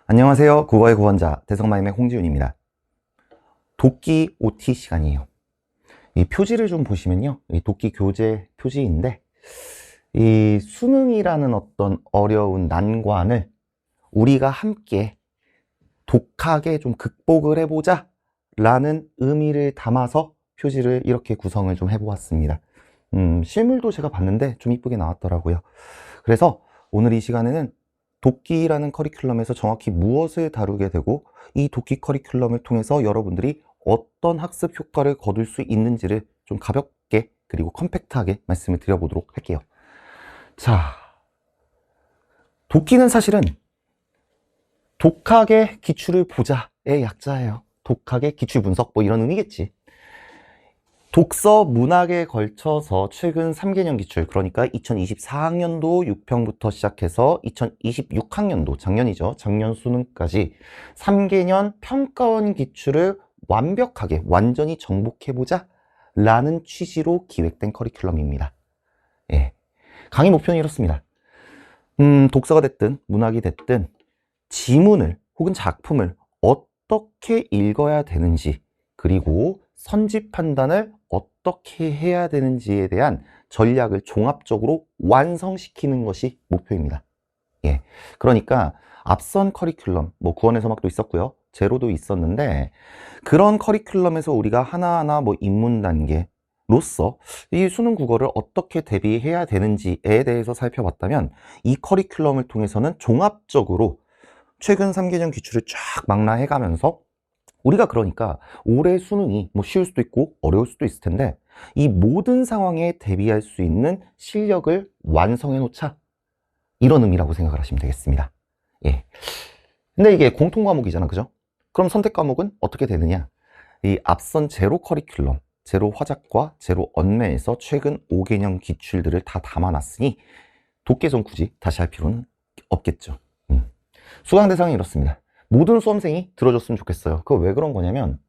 안녕하세요. 국어의 구원자 대성마임의 홍지윤입니다. 독기 OT 시간이에요. 이 표지를 좀 보시면요. 이 독기 교재 표지인데 이 수능이라는 어떤 어려운 난관을 우리가 함께 독하게 좀 극복을 해보자 라는 의미를 담아서 표지를 이렇게 구성을 좀 해보았습니다. 실물도 제가 봤는데 좀 이쁘게 나왔더라고요. 그래서 오늘 이 시간에는 독기라는 커리큘럼에서 정확히 무엇을 다루게 되고 이 독기 커리큘럼을 통해서 여러분들이 어떤 학습 효과를 거둘 수 있는지를 좀 가볍게 그리고 컴팩트하게 말씀을 드려보도록 할게요. 자, 독기는 사실은 독학의 기출을 보자의 약자예요. 독학의 기출 분석 뭐 이런 의미겠지. 독서 문학에 걸쳐서 최근 3개년 기출, 그러니까 2024학년도 6평부터 시작해서 2026학년도, 작년이죠. 작년 수능까지 3개년 평가원 기출을 완벽하게, 완전히 정복해보자 라는 취지로 기획된 커리큘럼입니다. 예. 강의 목표는 이렇습니다. 독서가 됐든 문학이 됐든 지문을 혹은 작품을 어떻게 읽어야 되는지, 그리고 선지 판단을 어떻게 해야 되는지에 대한 전략을 종합적으로 완성시키는 것이 목표입니다. 예. 그러니까 앞선 커리큘럼, 뭐 구원의 서막도 있었고요. 제로도 있었는데 그런 커리큘럼에서 우리가 하나하나 뭐 입문 단계로서 이 수능 국어를 어떻게 대비해야 되는지에 대해서 살펴봤다면 이 커리큘럼을 통해서는 종합적으로 최근 3개년 기출을 쫙 망라해가면서 우리가 그러니까 올해 수능이 뭐 쉬울 수도 있고 어려울 수도 있을 텐데 이 모든 상황에 대비할 수 있는 실력을 완성해 놓자, 이런 의미라고 생각을 하시면 되겠습니다. 예. 근데 이게 공통 과목이잖아, 그죠? 그럼 선택 과목은 어떻게 되느냐? 이 앞선 제로 커리큘럼, 제로 화작과 제로 언매에서 최근 5개년 기출들을 다 담아놨으니 독계선 굳이 다시 할 필요는 없겠죠. 수강 대상이 이렇습니다. 모든 수험생이 들어줬으면 좋겠어요. 그거 왜 그런 거냐면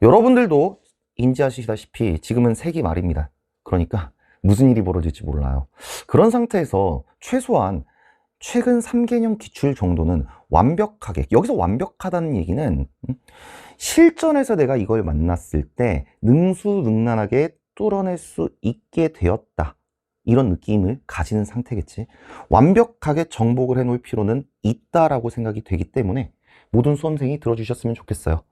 여러분들도 인지하시다시피 지금은 세기 말입니다. 그러니까 무슨 일이 벌어질지 몰라요. 그런 상태에서 최소한 최근 3개년 기출 정도는 완벽하게, 여기서 완벽하다는 얘기는 실전에서 내가 이걸 만났을 때 능수능란하게 뚫어낼 수 있게 되었다, 이런 느낌을 가지는 상태겠지. 완벽하게 정복을 해놓을 필요는 있다라고 생각이 되기 때문에 모든 수험생이 들어주셨으면 좋겠어요.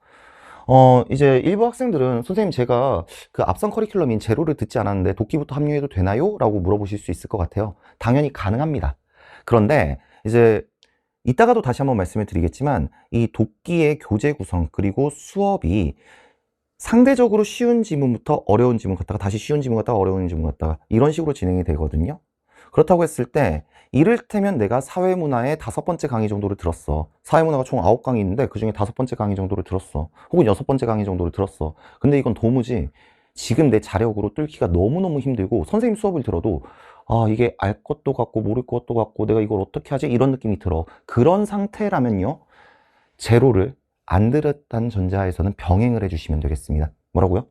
이제 일부 학생들은 선생님 제가 그 앞선 커리큘럼인 제로를 듣지 않았는데 독기부터 합류해도 되나요? 라고 물어보실 수 있을 것 같아요. 당연히 가능합니다. 그런데 이제 이따가도 다시 한번 말씀을 드리겠지만 이 독기의 교재 구성 그리고 수업이 상대적으로 쉬운 지문부터 어려운 지문 갔다가 다시 쉬운 지문 갔다가 어려운 지문 갔다가 이런 식으로 진행이 되거든요. 그렇다고 했을 때 이를테면 내가 사회문화의 5번째 강의 정도를 들었어. 사회문화가 총 9강이 있는데 그중에 5번째 강의 정도를 들었어. 혹은 6번째 강의 정도를 들었어. 근데 이건 도무지 지금 내 자력으로 뚫기가 너무너무 힘들고 선생님 수업을 들어도 아, 이게 알 것도 같고 모를 것도 같고 내가 이걸 어떻게 하지? 이런 느낌이 들어. 그런 상태라면요, 제로를 안 들었다는 전자에서는 병행을 해주시면 되겠습니다. 뭐라고요?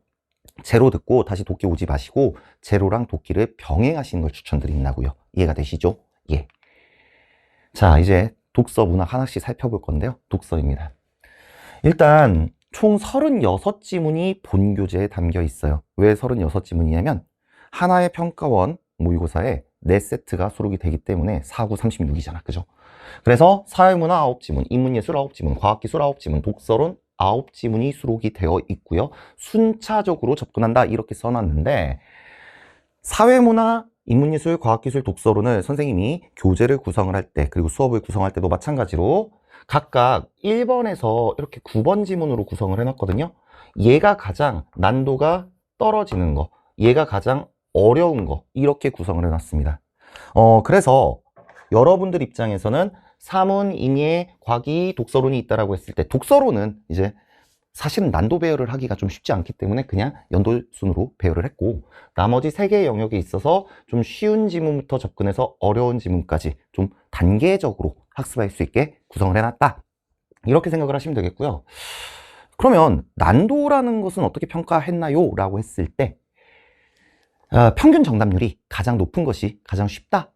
제로 듣고 다시 독기 오지 마시고 제로랑 독기를 병행하시는 걸 추천드린다고요. 이해가 되시죠? 예. 자, 이제 독서 문학 하나씩 살펴볼 건데요. 독서입니다. 일단 총 36지문이 본교재에 담겨 있어요. 왜 36지문이냐면 하나의 평가원 모의고사에 4세트가 수록이 되기 때문에 4, 9, 36이잖아. 그죠? 그래서 사회문화 9지문, 인문예술 9지문, 과학기술 9지문, 독서론 9지문이 수록이 되어 있고요. 순차적으로 접근한다 이렇게 써놨는데 사회문화, 인문예술, 과학기술, 독서론을 선생님이 교재를 구성을 할 때 그리고 수업을 구성할 때도 마찬가지로 각각 1번에서 이렇게 9번 지문으로 구성을 해놨거든요. 얘가 가장 난도가 떨어지는 거, 얘가 가장 어려운 거, 이렇게 구성을 해놨습니다. 그래서 여러분들 입장에서는 사문, 임예, 과기, 독서론이 있다라고 했을 때 독서론은 이제 사실은 난도 배열을 하기가 좀 쉽지 않기 때문에 그냥 연도순으로 배열을 했고 나머지 3개의 영역에 있어서 좀 쉬운 지문부터 접근해서 어려운 지문까지 좀 단계적으로 학습할 수 있게 구성을 해놨다, 이렇게 생각을 하시면 되겠고요. 그러면 난도라는 것은 어떻게 평가했나요? 라고 했을 때 평균 정답률이 가장 높은 것이 가장 쉽다,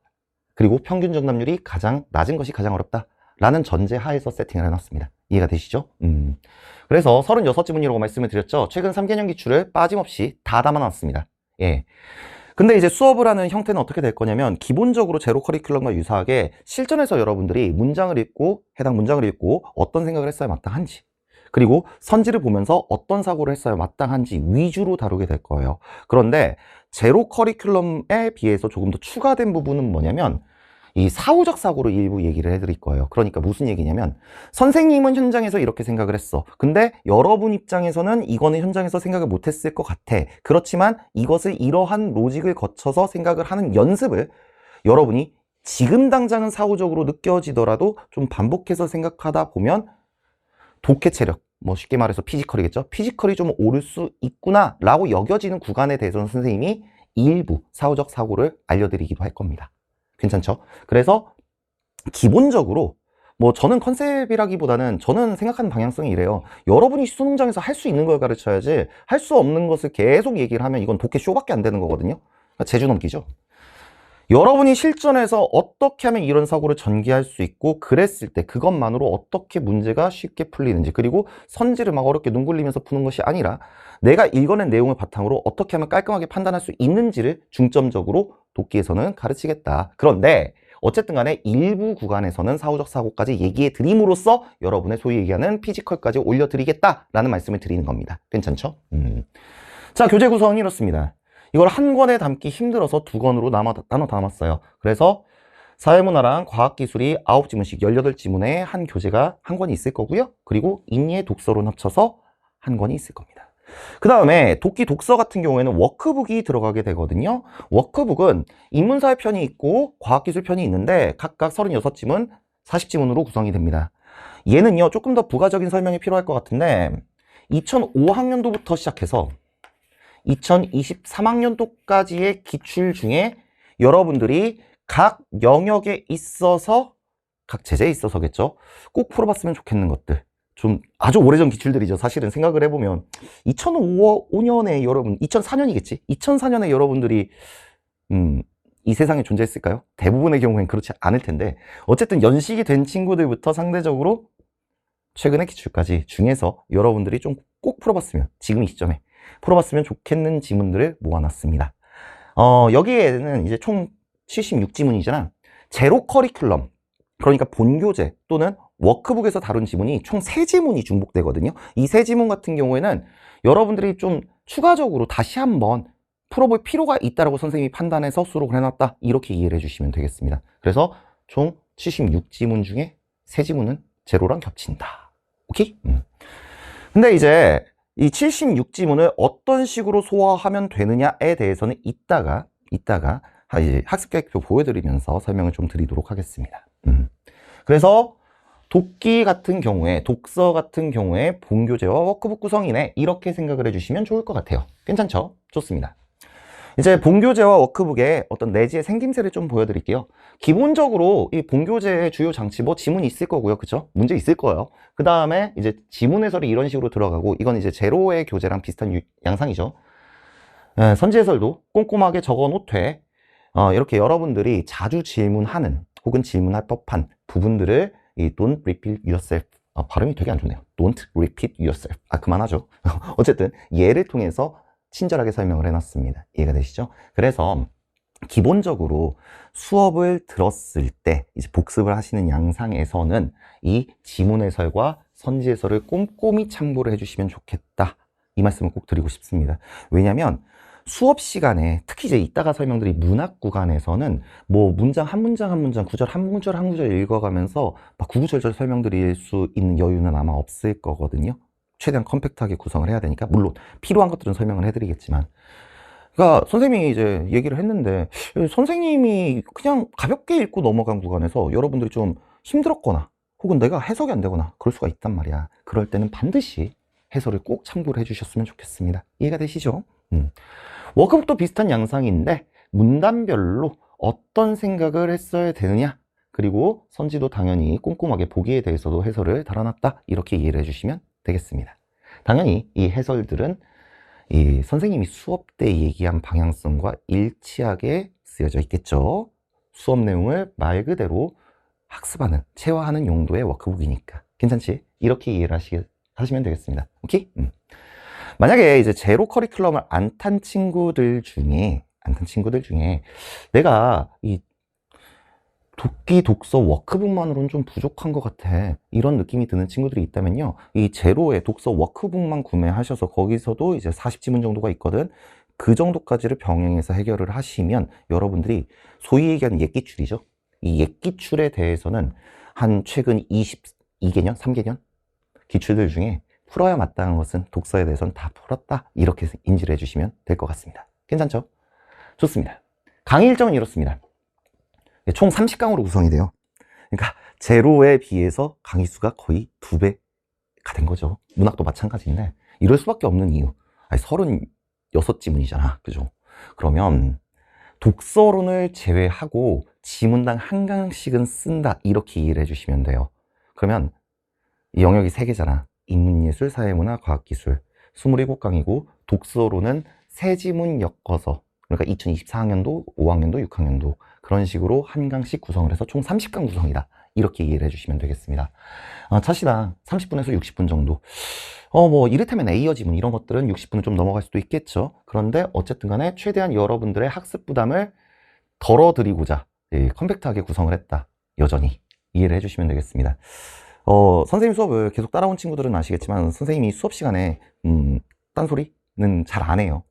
그리고 평균 정답률이 가장 낮은 것이 가장 어렵다 라는 전제 하에서 세팅을 해놨습니다. 이해가 되시죠? 그래서 36지문이라고 말씀을 드렸죠. 최근 3개년 기출을 빠짐없이 다 담아놨습니다. 예. 근데 이제 수업을 하는 형태는 어떻게 될 거냐면 기본적으로 제로 커리큘럼과 유사하게 실전에서 여러분들이 문장을 읽고 해당 문장을 읽고 어떤 생각을 했어야 마땅한지 그리고 선지를 보면서 어떤 사고를 했어야 마땅한지 위주로 다루게 될 거예요. 그런데 제로 커리큘럼에 비해서 조금 더 추가된 부분은 뭐냐면 이 사후적 사고를 일부 얘기를 해드릴 거예요. 그러니까 무슨 얘기냐면 선생님은 현장에서 이렇게 생각을 했어. 근데 여러분 입장에서는 이거는 현장에서 생각을 못했을 것 같아. 그렇지만 이것을 이러한 로직을 거쳐서 생각을 하는 연습을 여러분이 지금 당장은 사후적으로 느껴지더라도 좀 반복해서 생각하다 보면 독해 체력, 뭐 쉽게 말해서 피지컬이겠죠. 피지컬이 좀 오를 수 있구나 라고 여겨지는 구간에 대해서는 선생님이 일부 사후적 사고를 알려드리기도 할 겁니다. 괜찮죠? 그래서 기본적으로 뭐 저는 컨셉이라기보다는 저는 생각하는 방향성이 이래요. 여러분이 수능장에서 할 수 있는 걸 가르쳐야지 할 수 없는 것을 계속 얘기를 하면 이건 독해 쇼밖에 안 되는 거거든요. 그러니까 재주 넘기죠. 여러분이 실전에서 어떻게 하면 이런 사고를 전개할 수 있고 그랬을 때 그것만으로 어떻게 문제가 쉽게 풀리는지 그리고 선지를 막 어렵게 눈 굴리면서 푸는 것이 아니라 내가 읽어낸 내용을 바탕으로 어떻게 하면 깔끔하게 판단할 수 있는지를 중점적으로 독기에서는 가르치겠다. 그런데 어쨌든 간에 일부 구간에서는 사후적 사고까지 얘기해 드림으로써 여러분의 소위 얘기하는 피지컬까지 올려드리겠다라는 말씀을 드리는 겁니다. 괜찮죠? 자, 교재 구성은 이렇습니다. 이걸 한 권에 담기 힘들어서 두 권으로 나눠 담았어요. 그래서 사회문화랑 과학기술이 9지문씩 18지문에 한 교재가 한 권이 있을 거고요. 그리고 인예 독서론 합쳐서 한 권이 있을 겁니다. 그 다음에 독기 독서 같은 경우에는 워크북이 들어가게 되거든요. 워크북은 인문사회 편이 있고 과학기술 편이 있는데 각각 36지문, 40지문으로 구성이 됩니다. 얘는요 조금 더 부가적인 설명이 필요할 것 같은데 2005학년도부터 시작해서 2023학년도까지의 기출 중에 여러분들이 각 영역에 있어서 각 제재에 있어서겠죠. 꼭 풀어봤으면 좋겠는 것들. 좀 아주 오래전 기출들이죠. 사실은 생각을 해보면 2005년에 여러분 2004년이겠지. 2004년에 여러분들이 이 세상에 존재했을까요? 대부분의 경우엔 그렇지 않을 텐데 어쨌든 연식이 된 친구들부터 상대적으로 최근의 기출까지 중에서 여러분들이 좀 꼭 풀어봤으면 지금 이 시점에 풀어봤으면 좋겠는 지문들을 모아놨습니다. 여기에는 이제 총 76지문이잖아. 제로 커리큘럼, 그러니까 본교재 또는 워크북에서 다룬 지문이 총 3지문이 중복되거든요. 이 3지문 같은 경우에는 여러분들이 좀 추가적으로 다시 한번 풀어볼 필요가 있다고 선생님이 판단해서 수록을 해놨다. 이렇게 이해를 해주시면 되겠습니다. 그래서 총 76지문 중에 3지문은 제로랑 겹친다. 오케이? 근데 이제 이 76지문을 어떤 식으로 소화하면 되느냐에 대해서는 이따가 이제 학습계획표 보여드리면서 설명을 좀 드리도록 하겠습니다. 그래서 독기 같은 경우에, 독서 같은 경우에 본교재와 워크북 구성이네 이렇게 생각을 해주시면 좋을 것 같아요. 괜찮죠? 좋습니다. 이제 본교재와 워크북의 어떤 내지의 생김새를 좀 보여드릴게요. 기본적으로 이 본교재의 주요 장치 뭐 지문이 있을 거고요. 그쵸? 문제 있을 거예요. 그 다음에 이제 지문 해설이 이런 식으로 들어가고 이건 이제 제로의 교재랑 비슷한 양상이죠. 선지 해설도 꼼꼼하게 적어 놓되 이렇게 여러분들이 자주 질문하는 혹은 질문할 법한 부분들을 이 don't repeat yourself 발음이 되게 안 좋네요. don't repeat yourself 그만하죠. 어쨌든 얘를 통해서 친절하게 설명을 해놨습니다. 이해가 되시죠? 그래서 기본적으로 수업을 들었을 때 이제 복습을 하시는 양상에서는 이 지문 해설과 선지 해설을 꼼꼼히 참고를 해주시면 좋겠다. 이 말씀을 꼭 드리고 싶습니다. 왜냐하면 수업 시간에 특히 이제 이따가 설명드릴 문학 구간에서는 뭐 문장 한 문장 한 문장 구절 한 구절 한 구절 읽어가면서 막 구구절절 설명드릴 수 있는 여유는 아마 없을 거거든요. 최대한 컴팩트하게 구성을 해야 되니까 물론 필요한 것들은 설명을 해드리겠지만 그러니까 선생님이 이제 얘기를 했는데 선생님이 그냥 가볍게 읽고 넘어간 구간에서 여러분들이 좀 힘들었거나 혹은 내가 해석이 안 되거나 그럴 수가 있단 말이야. 그럴 때는 반드시 해설을 꼭 참고를 해주셨으면 좋겠습니다. 이해가 되시죠? 워크북도 비슷한 양상인데 문단별로 어떤 생각을 했어야 되느냐 그리고 선지도 당연히 꼼꼼하게 보기에 대해서도 해설을 달아놨다 이렇게 이해를 해주시면 되겠습니다. 당연히 이 해설들은 이 선생님이 수업 때 얘기한 방향성과 일치하게 쓰여져 있겠죠. 수업 내용을 말 그대로 학습하는, 체화하는 용도의 워크북이니까. 괜찮지? 이렇게 이해를 하시면 되겠습니다. 오케이? 만약에 이제 제로 커리큘럼을 안 탄 친구들 중에 내가 이 독기 독서 워크북만으로는 좀 부족한 것 같아, 이런 느낌이 드는 친구들이 있다면요, 이 제로의 독서 워크북만 구매하셔서 거기서도 이제 40지문 정도가 있거든. 그 정도까지를 병행해서 해결을 하시면 여러분들이 소위 얘기하는 옛기출이죠. 이 옛기출에 대해서는 한 최근 22개년, 3개년 기출들 중에 풀어야 마땅한 것은 독서에 대해서는 다 풀었다, 이렇게 인지를 해주시면 될 것 같습니다. 괜찮죠? 좋습니다. 강의 일정은 이렇습니다. 총 30강으로 구성이 돼요. 그러니까 제로에 비해서 강의 수가 거의 2배가 된 거죠. 문학도 마찬가지인데 이럴 수밖에 없는 이유, 36지문이잖아, 그죠? 그러면 독서론을 제외하고 지문당 한 강씩은 쓴다, 이렇게 이해를 해주시면 돼요. 그러면 이 영역이 3개잖아. 인문예술, 사회문화, 과학기술. 27강이고 독서론은 3지문 엮어서, 그러니까 2024학년도, 5학년도, 6학년도 그런 식으로 한 강씩 구성을 해서 총 30강 구성이다, 이렇게 이해를 해주시면 되겠습니다. 차시당 30분에서 60분 정도. 뭐 이를테면 A어 지문 이런 것들은 60분을 좀 넘어갈 수도 있겠죠. 그런데 어쨌든 간에 최대한 여러분들의 학습 부담을 덜어드리고자 컴팩트하게 구성을 했다, 여전히 이해를 해주시면 되겠습니다. 선생님 수업을 계속 따라온 친구들은 아시겠지만 선생님이 수업 시간에 딴소리는 잘 안 해요.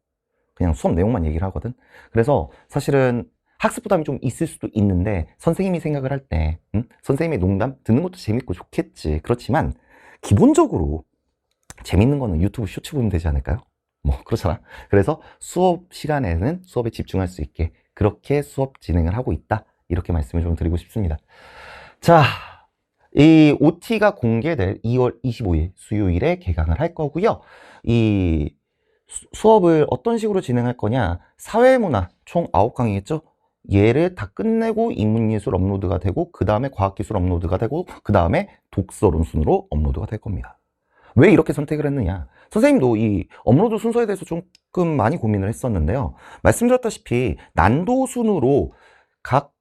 그냥 수업 내용만 얘기를 하거든. 그래서 사실은 학습 부담이 좀 있을 수도 있는데 선생님이 생각을 할 때 선생님의 농담 듣는 것도 재밌고 좋겠지. 그렇지만 기본적으로 재밌는 거는 유튜브 쇼츠 보면 되지 않을까요? 뭐 그렇잖아. 그래서 수업 시간에는 수업에 집중할 수 있게 그렇게 수업 진행을 하고 있다, 이렇게 말씀을 좀 드리고 싶습니다. 자, 이 OT가 공개될 2월 25일 수요일에 개강을 할 거고요. 이 수업을 어떤 식으로 진행할 거냐, 사회문화 총 9강이겠죠? 얘를 다 끝내고 인문예술 업로드가 되고 그 다음에 과학기술 업로드가 되고 그 다음에 독서론 순으로 업로드가 될 겁니다. 왜 이렇게 선택을 했느냐, 선생님도 이 업로드 순서에 대해서 조금 많이 고민을 했었는데요. 말씀드렸다시피 난도 순으로 각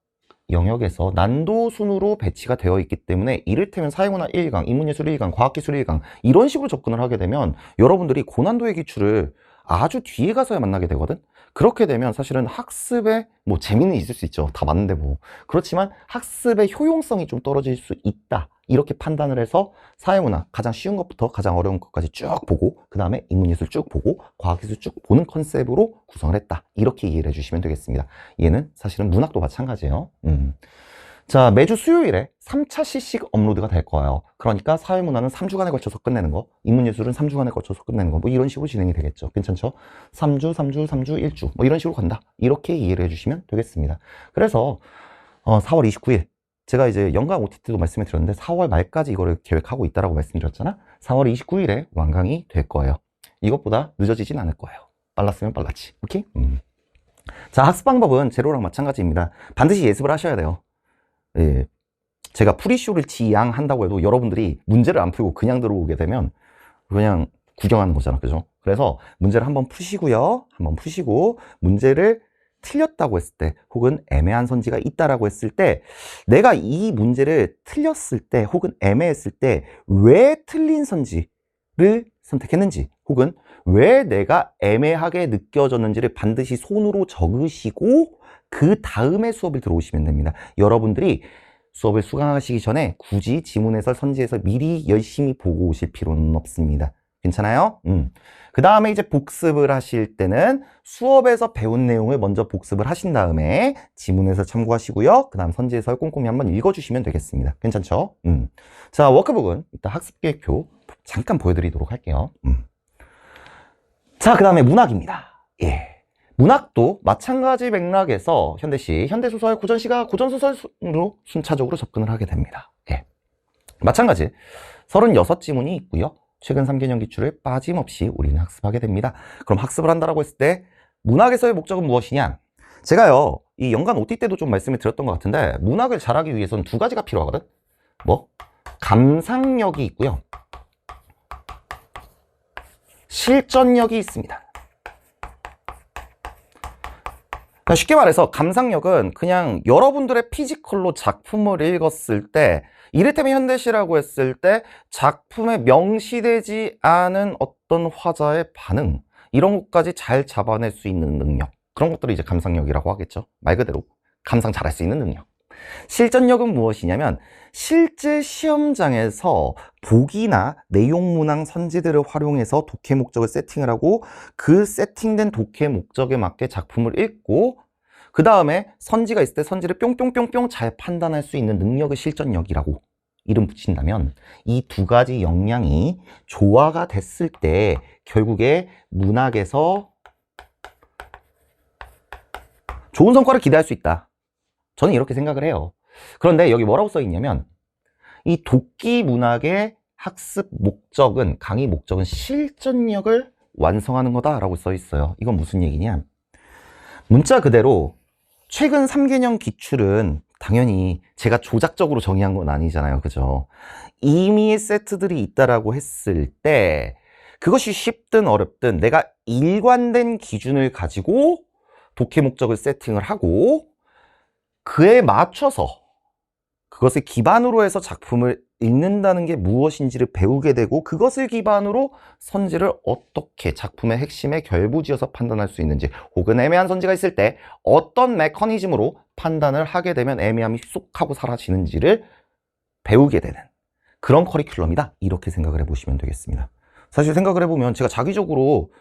영역에서 난도 순으로 배치가 되어 있기 때문에 이를테면 사회문화 1강, 인문예술 1강, 과학기술 1강 이런 식으로 접근을 하게 되면 여러분들이 고난도의 기출을 아주 뒤에 가서야 만나게 되거든. 그렇게 되면 사실은 학습에 뭐 재미는 있을 수 있죠. 다 맞는데 뭐. 그렇지만 학습의 효용성이 좀 떨어질 수 있다, 이렇게 판단을 해서 사회문화 가장 쉬운 것부터 가장 어려운 것까지 쭉 보고 그 다음에 인문예술 쭉 보고 과학기술 쭉 보는 컨셉으로 구성을 했다, 이렇게 이해를 해주시면 되겠습니다. 얘는 사실은 문학도 마찬가지예요. 자, 매주 수요일에 3차씩 업로드가 될 거예요. 그러니까 사회문화는 3주간에 걸쳐서 끝내는 거, 인문예술은 3주간에 걸쳐서 끝내는 거, 뭐 이런 식으로 진행이 되겠죠. 괜찮죠? 3주, 1주 뭐 이런 식으로 간다, 이렇게 이해를 해주시면 되겠습니다. 그래서 4월 29일 제가 이제 연강 OTT도 말씀을 드렸는데 4월 말까지 이거를 계획하고 있다라고 말씀드렸잖아. 4월 29일에 완강이 될 거예요. 이것보다 늦어지진 않을 거예요. 빨랐으면 빨랐지. 오케이? 자, 학습 방법은 제로랑 마찬가지입니다. 반드시 예습을 하셔야 돼요. 예, 제가 프리쇼를 지향한다고 해도 여러분들이 문제를 안 풀고 그냥 들어오게 되면 그냥 구경하는 거잖아, 그죠? 그래서 문제를 한번 푸시고요. 한번 푸시고 문제를 틀렸다고 했을 때 혹은 애매한 선지가 있다라고 했을 때 내가 이 문제를 틀렸을 때 혹은 애매했을 때 왜 틀린 선지를 선택했는지 혹은 왜 내가 애매하게 느껴졌는지를 반드시 손으로 적으시고 그 다음에 수업을 들어오시면 됩니다. 여러분들이 수업을 수강하시기 전에 굳이 지문 해설, 선지 해설 미리 열심히 보고 오실 필요는 없습니다. 괜찮아요? 그 다음에 이제 복습을 하실 때는 수업에서 배운 내용을 먼저 복습을 하신 다음에 지문에서 참고하시고요. 그 다음 선지 해설 꼼꼼히 한번 읽어주시면 되겠습니다. 괜찮죠? 자, 워크북은 이따 학습계획표 잠깐 보여드리도록 할게요. 자, 그 다음에 문학입니다. 예. 문학도 마찬가지 맥락에서 현대시, 현대소설, 고전시가 고전소설로 순차적으로 접근을 하게 됩니다. 예. 마찬가지 36지문이 있고요. 최근 3개년 기출을 빠짐없이 우리는 학습하게 됩니다. 그럼 학습을 한다라고 했을 때 문학에서의 목적은 무엇이냐? 제가요, 이 연간 OT 때도 좀 말씀을 드렸던 것 같은데 문학을 잘하기 위해서는 2가지가 필요하거든? 뭐? 감상력이 있고요. 실전력이 있습니다. 그러니까 쉽게 말해서 감상력은 그냥 여러분들의 피지컬로 작품을 읽었을 때, 이를테면 현대시라고 했을 때 작품에 명시되지 않은 어떤 화자의 반응, 이런 것까지 잘 잡아낼 수 있는 능력, 그런 것들을 이제 감상력이라고 하겠죠. 말 그대로 감상 잘할 수 있는 능력. 실전력은 무엇이냐면 실제 시험장에서 보기나 내용 문항 선지들을 활용해서 독해 목적을 세팅을 하고 그 세팅된 독해 목적에 맞게 작품을 읽고 그 다음에 선지가 있을 때 선지를 뿅뿅뿅뿅 잘 판단할 수 있는 능력을 실전력이라고 이름 붙인다면, 이 두 가지 역량이 조화가 됐을 때 결국에 문학에서 좋은 성과를 기대할 수 있다. 저는 이렇게 생각을 해요. 그런데 여기 뭐라고 써 있냐면 이 독기 문학의 학습 목적은, 강의 목적은 실전력을 완성하는 거다라고 써 있어요. 이건 무슨 얘기냐? 문자 그대로 최근 3개년 기출은 당연히 제가 조작적으로 정의한 건 아니잖아요. 그죠? 이미 세트들이 있다라고 했을 때 그것이 쉽든 어렵든 내가 일관된 기준을 가지고 독해 목적을 세팅을 하고 그에 맞춰서 그것을 기반으로 해서 작품을 읽는다는 게 무엇인지를 배우게 되고 그것을 기반으로 선지를 어떻게 작품의 핵심에 결부지어서 판단할 수 있는지, 혹은 애매한 선지가 있을 때 어떤 메커니즘으로 판단을 하게 되면 애매함이 쏙 하고 사라지는지를 배우게 되는 그런 커리큘럼이다, 이렇게 생각을 해보시면 되겠습니다. 사실 생각을 해보면 제가 자기적으로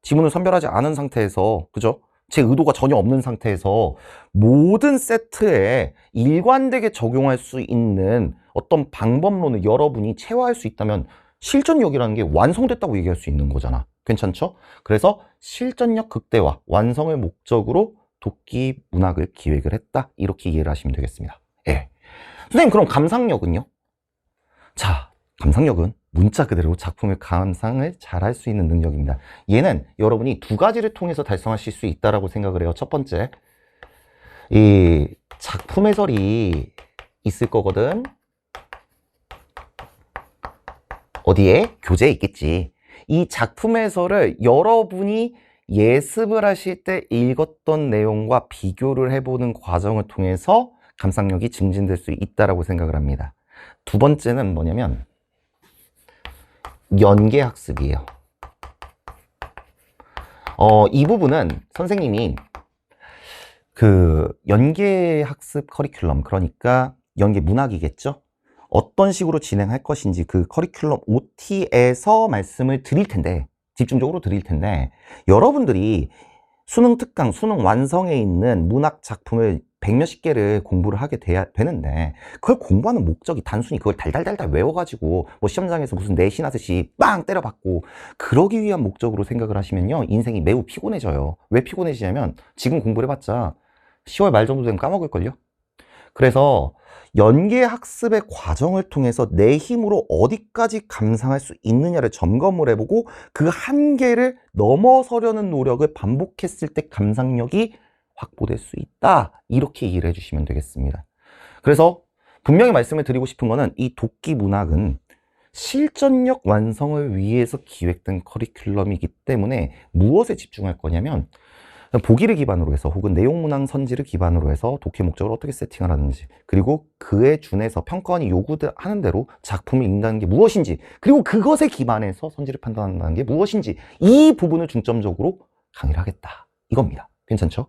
지문을 선별하지 않은 상태에서, 그죠? 제 의도가 전혀 없는 상태에서 모든 세트에 일관되게 적용할 수 있는 어떤 방법론을 여러분이 체화할 수 있다면 실전력이라는 게 완성됐다고 얘기할 수 있는 거잖아. 괜찮죠? 그래서 실전력 극대화, 완성을 목적으로 독기 문학을 기획을 했다, 이렇게 이해를 하시면 되겠습니다. 예. 선생님, 그럼 감상력은요? 자, 감상력은 문자 그대로 작품의 감상을 잘 할 수 있는 능력입니다. 얘는 여러분이 두 가지를 통해서 달성하실 수 있다라고 생각을 해요. 첫 번째, 이 작품 해설이 있을 거거든. 어디에? 교재에 있겠지. 이 작품 해설을 여러분이 예습을 하실 때 읽었던 내용과 비교를 해보는 과정을 통해서 감상력이 증진될 수 있다라고 생각을 합니다. 두 번째는 뭐냐면 연계학습이에요. 이 부분은 선생님이 그 연계학습 커리큘럼, 그러니까 연계 문학이겠죠? 어떤 식으로 진행할 것인지 그 커리큘럼 OT에서 말씀을 드릴 텐데, 집중적으로 드릴 텐데, 여러분들이 수능 특강, 수능 완성에 있는 문학 작품을 100몇십 개를 공부를 하게 되는데 그걸 공부하는 목적이 단순히 그걸 달달달달 외워가지고 뭐 시험장에서 무슨 내신 하듯이 빵 때려받고 그러기 위한 목적으로 생각을 하시면요, 인생이 매우 피곤해져요. 왜 피곤해지냐면 지금 공부를 해봤자 10월 말 정도 되면 까먹을걸요? 그래서 연계학습의 과정을 통해서 내 힘으로 어디까지 감상할 수 있느냐를 점검을 해보고 그 한계를 넘어서려는 노력을 반복했을 때 감상력이 확보될 수 있다, 이렇게 이해를 해주시면 되겠습니다. 그래서 분명히 말씀을 드리고 싶은 거는 이 독기 문학은 실전력 완성을 위해서 기획된 커리큘럼이기 때문에 무엇에 집중할 거냐면 보기를 기반으로 해서 혹은 내용 문항 선지를 기반으로 해서 독해 목적을 어떻게 세팅을 하는지, 그리고 그에 준해서 평가원이 요구하는 대로 작품을 읽는다는 게 무엇인지, 그리고 그것에 기반해서 선지를 판단한다는 게 무엇인지, 이 부분을 중점적으로 강의를 하겠다, 이겁니다. 괜찮죠?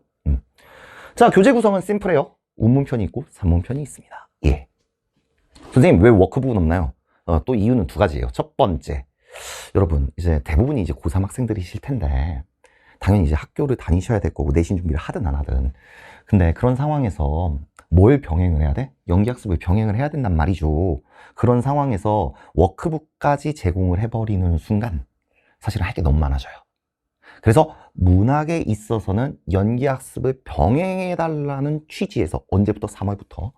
자, 교재 구성은 심플해요. 운문편이 있고 산문편이 있습니다. 예. 선생님, 왜 워크북은 없나요? 또 이유는 두 가지예요. 첫 번째, 여러분 이제 대부분이 이제 고3 학생들이실 텐데 당연히 이제 학교를 다니셔야 될 거고 내신 준비를 하든 안 하든, 근데 그런 상황에서 뭘 병행을 해야 돼? 연기학습을 병행을 해야 된단 말이죠. 그런 상황에서 워크북까지 제공을 해버리는 순간 사실은 할 게 너무 많아져요. 그래서 문학에 있어서는 연기학습을 병행해달라는 취지에서 언제부터? 3월부터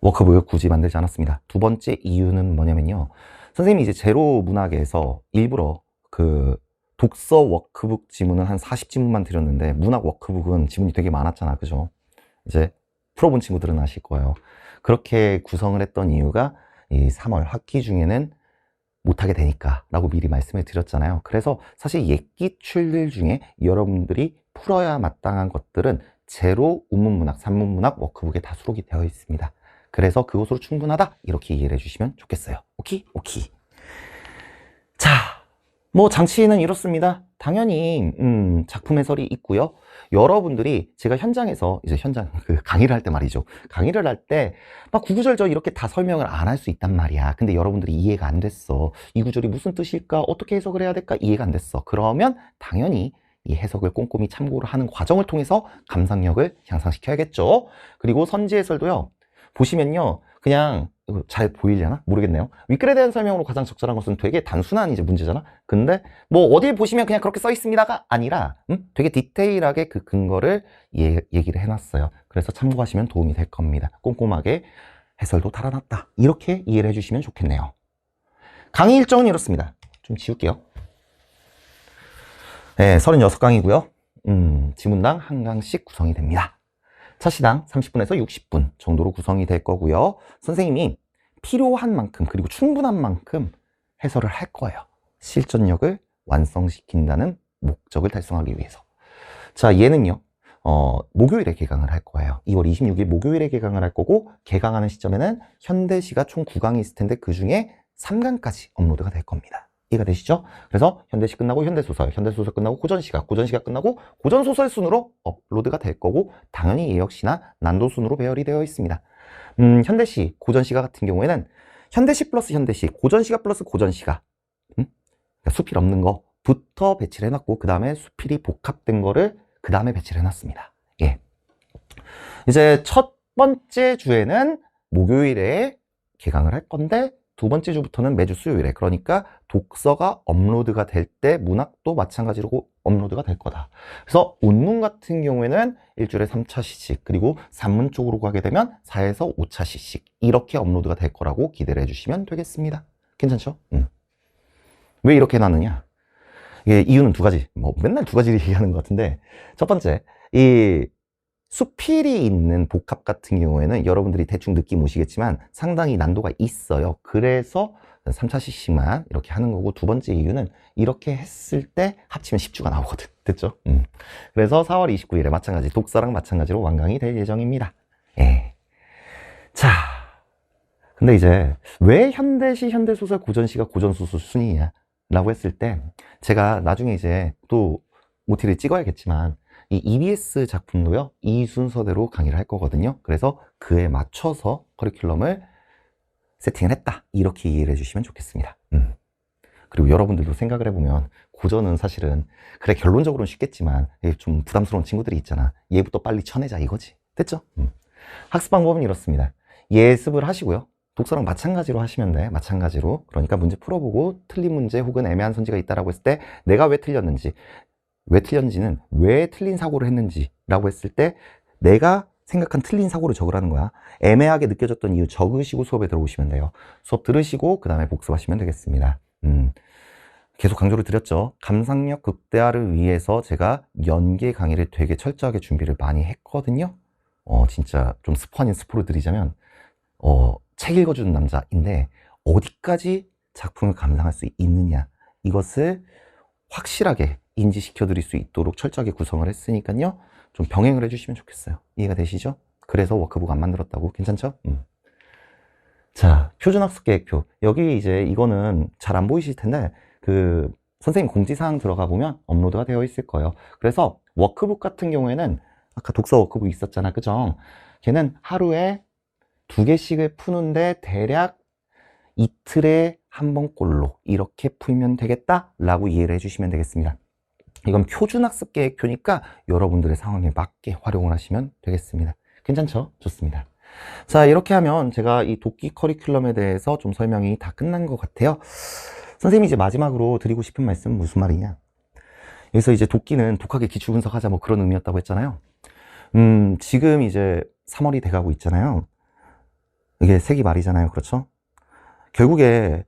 워크북을 굳이 만들지 않았습니다. 두 번째 이유는 뭐냐면요, 선생님이 이제 제로 문학에서 일부러 그 독서 워크북 지문은 한 40지문만 드렸는데 문학 워크북은 지문이 되게 많았잖아, 그죠? 이제 풀어본 친구들은 아실 거예요. 그렇게 구성을 했던 이유가 이 3월 학기 중에는 못하게 되니까 라고 미리 말씀을 드렸잖아요. 그래서 사실 예기출들 중에 여러분들이 풀어야 마땅한 것들은 제로, 운문문학, 산문문학, 워크북에 다 수록이 되어 있습니다. 그래서 그것으로 충분하다 이렇게 이해를 해주시면 좋겠어요. 오케이? 오케이. 자, 뭐 장치는 이렇습니다. 당연히 작품 해설이 있고요. 여러분들이 제가 현장에서 이제 강의를 할 때 말이죠. 강의를 할 때 막 구구절절 이렇게 다 설명을 안 할 수 있단 말이야. 근데 여러분들이 이해가 안 됐어. 이 구절이 무슨 뜻일까? 어떻게 해석을 해야 될까? 이해가 안 됐어. 그러면 당연히 이 해석을 꼼꼼히 참고를 하는 과정을 통해서 감상력을 향상시켜야겠죠. 그리고 선지 해설도요. 보시면요. 그냥 이거 잘 보이려나? 모르겠네요. 윗글에 대한 설명으로 가장 적절한 것은 되게 단순한 이제 문제잖아. 근데 뭐 어디에 보시면 그냥 그렇게 써 있습니다가 아니라 되게 디테일하게 그 근거를 얘기를 해놨어요. 그래서 참고하시면 도움이 될 겁니다. 꼼꼼하게 해설도 달아놨다. 이렇게 이해를 해주시면 좋겠네요. 강의 일정은 이렇습니다. 좀 지울게요. 네, 36강이고요. 지문당 1강씩 구성이 됩니다. 첫 시당 30분에서 60분 정도로 구성이 될 거고요. 선생님이 필요한 만큼 그리고 충분한 만큼 해설을 할 거예요. 실전력을 완성시킨다는 목적을 달성하기 위해서. 자, 얘는요. 목요일에 개강을 할 거예요. 2월 26일 목요일에 개강을 할 거고 개강하는 시점에는 현대시가 총 9강이 있을 텐데 그 중에 3강까지 업로드가 될 겁니다. 이해가 되시죠? 그래서 현대시 끝나고 현대소설 끝나고 고전시가 끝나고 고전소설 순으로 업로드가 될 거고 당연히 얘 역시나 난도 순으로 배열이 되어 있습니다. 현대시, 고전시가 같은 경우에는 현대시 플러스 현대시, 고전시가 플러스 고전시가 그러니까 수필 없는 거부터 배치를 해놨고 그 다음에 수필이 복합된 거를 그 다음에 배치를 해놨습니다. 예. 이제 첫 번째 주에는 목요일에 개강을 할 건데 두 번째 주부터는 매주 수요일에 그러니까 독서가 업로드가 될 때 문학도 마찬가지로 업로드가 될 거다. 그래서 운문 같은 경우에는 일주일에 3차씩 그리고 산문 쪽으로 가게 되면 4에서 5차씩 이렇게 업로드가 될 거라고 기대를 해주시면 되겠습니다. 괜찮죠? 왜 이렇게 해놨느냐? 이게 이유는 두 가지. 뭐 맨날 두 가지를 얘기하는 것 같은데 첫 번째, 이 수필이 있는 복합 같은 경우에는 여러분들이 대충 느낌 오시겠지만 상당히 난도가 있어요. 그래서 3차씩만 이렇게 하는 거고 두 번째 이유는 이렇게 했을 때 합치면 10주가 나오거든. 됐죠? 그래서 4월 29일에 마찬가지 독서랑 마찬가지로 완강이 될 예정입니다. 예. 자, 근데 이제 왜 현대시, 현대소설, 고전시가 고전소설 순위냐 라고 했을 때 제가 나중에 이제 또 OT를 찍어야겠지만 이 EBS 작품도요, 이 순서대로 강의를 할 거거든요. 그래서 그에 맞춰서 커리큘럼을 세팅을 했다. 이렇게 이해를 해주시면 좋겠습니다. 그리고 여러분들도 생각을 해보면 고전은 사실은 그래 결론적으로는 쉽겠지만 좀 부담스러운 친구들이 있잖아. 얘부터 빨리 쳐내자 이거지. 됐죠? 학습 방법은 이렇습니다. 예습을 하시고요. 독서랑 마찬가지로 하시면 돼. 마찬가지로. 그러니까 문제 풀어보고 틀린 문제 혹은 애매한 선지가 있다라고 했을 때 내가 왜 틀렸는지 왜 틀렸는지는 왜 틀린 사고를 했는지 라고 했을 때 내가 생각한 틀린 사고를 적으라는 거야. 애매하게 느껴졌던 이유 적으시고 수업에 들어오시면 돼요. 수업 들으시고 그 다음에 복습하시면 되겠습니다. 계속 강조를 드렸죠. 감상력 극대화를 위해서 제가 연계 강의를 되게 철저하게 준비를 많이 했거든요. 진짜 좀 스포 아닌 스포를 드리자면 책 읽어주는 남자인데 어디까지 작품을 감상할 수 있느냐 이것을 확실하게 인지시켜 드릴 수 있도록 철저하게 구성을 했으니까요. 좀 병행을 해주시면 좋겠어요. 이해가 되시죠? 그래서 워크북 안 만들었다고. 괜찮죠? 자, 표준학습 계획표. 여기 이제 이거는 잘 안 보이실 텐데 그 선생님 공지사항 들어가 보면 업로드가 되어 있을 거예요. 그래서 워크북 같은 경우에는 아까 독서 워크북 있었잖아. 그죠? 걔는 하루에 2개씩을 푸는데 대략 이틀에 한 번꼴로 이렇게 풀면 되겠다라고 이해를 해주시면 되겠습니다. 이건 표준학습 계획표니까 여러분들의 상황에 맞게 활용을 하시면 되겠습니다. 괜찮죠? 좋습니다. 자, 이렇게 하면 제가 이 독기 커리큘럼에 대해서 좀 설명이 다 끝난 것 같아요. 선생님이 이제 마지막으로 드리고 싶은 말씀은 무슨 말이냐? 여기서 이제 독기는 독하게 기출 분석하자 뭐 그런 의미였다고 했잖아요. 지금 이제 3월이 돼가고 있잖아요. 이게 세기 말이잖아요. 그렇죠? 결국에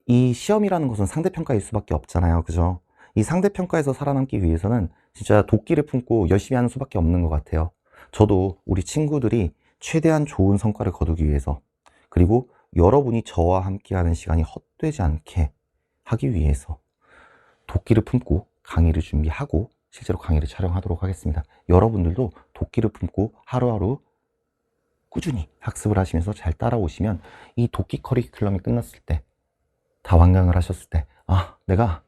이 시험이라는 것은 상대평가일 수밖에 없잖아요. 그죠? 이 상대평가에서 살아남기 위해서는 진짜 도끼를 품고 열심히 하는 수밖에 없는 것 같아요. 저도 우리 친구들이 최대한 좋은 성과를 거두기 위해서 그리고 여러분이 저와 함께하는 시간이 헛되지 않게 하기 위해서 도끼를 품고 강의를 준비하고 실제로 강의를 촬영하도록 하겠습니다. 여러분들도 도끼를 품고 하루하루 꾸준히 학습을 하시면서 잘 따라오시면 이 도끼 커리큘럼이 끝났을 때, 다 완강을 하셨을 때, 아, 내가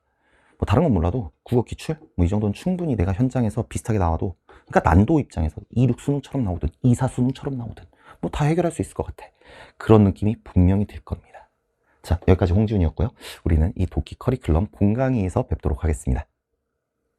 뭐 다른 건 몰라도 국어 기출? 뭐 이 정도는 충분히 내가 현장에서 비슷하게 나와도, 그러니까 난도 입장에서 2, 6 수능처럼 나오든 2, 4 수능처럼 나오든 뭐 다 해결할 수 있을 것 같아. 그런 느낌이 분명히 들 겁니다. 자, 여기까지 홍지훈이었고요. 우리는 이 도끼 커리큘럼 본강의에서 뵙도록 하겠습니다.